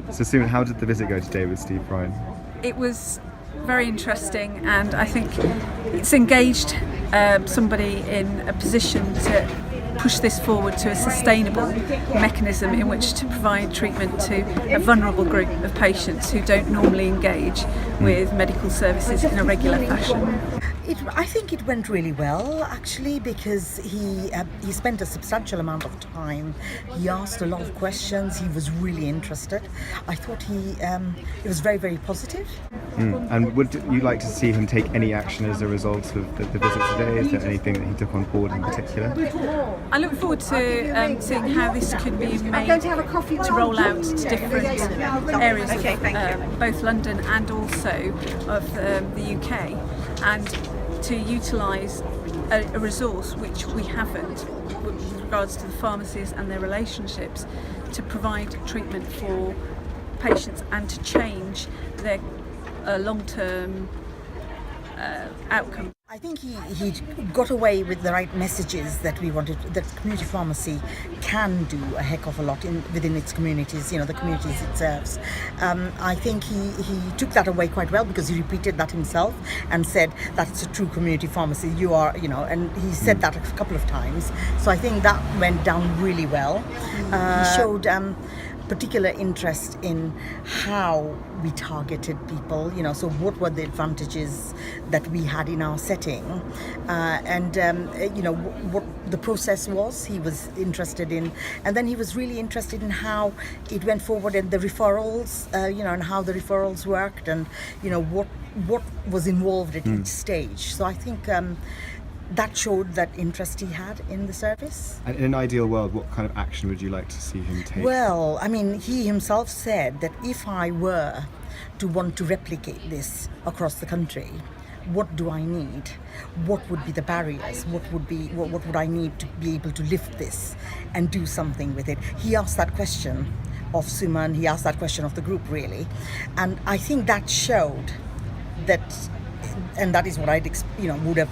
So Suman, how did the visit go today with Steve Brine? It was very interesting, and I think it's engaged somebody in a position to push this forward to a sustainable mechanism in which to provide treatment to a vulnerable group of patients who don't normally engage with medical services in a regular fashion. I think it went really well, actually, because he spent a substantial amount of time. He asked a lot of questions. He was really interested. I thought it was very, very positive. And would you like to see him take any action as a result of the visit today? Is there anything that he took on board in particular? I look forward to seeing how this could be made to roll out to different areas of both London and also of the UK, and to utilise a resource which we haven't with regards to the pharmacies and their relationships to provide treatment for patients and to change their long-term outcome. I think he got away with the right messages that we wanted, that community pharmacy can do a heck of a lot within its communities, the communities it serves. I think he took that away quite well, because he repeated that himself and said that's a true community pharmacy. You are, and he said that a couple of times. So I think that went down really well. He showed particular interest in how we targeted people, so what were the advantages that we had in our setting, and what the process was. He was interested in, and then he was really interested in how it went forward and the referrals, and how the referrals worked, and what was involved at each stage. So I think that showed that interest he had in the service. And in an ideal world, what kind of action would you like to see him take? Well, he himself said that if I were to want to replicate this across the country, what do I need? What would be the barriers? What would I need to be able to lift this and do something with it? He asked that question of Suman. He asked that question of the group, really, and I think that showed that, and that is what I'd would have.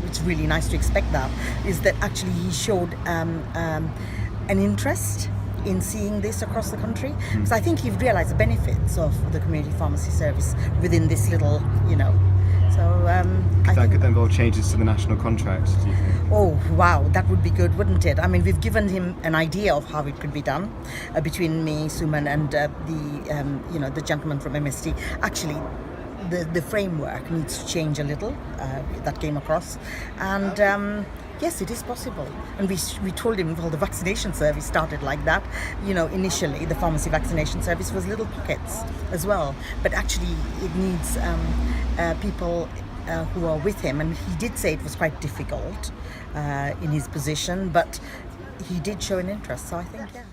It's really nice to expect that, is that actually he showed an interest in seeing this across the country. Because I think he realised the benefits of the community pharmacy service within this little, So that could involve changes to the national contract, do you think? Oh wow, that would be good, wouldn't it? We've given him an idea of how it could be done between me, Suman, and the gentleman from MST. Actually, the framework needs to change a little. That came across, and yes, it is possible. And we told him, well, the vaccination service started like that. Initially the pharmacy vaccination service was little pockets as well, but actually it needs people who are with him. And he did say it was quite difficult in his position, but he did show an interest. So I think, yeah.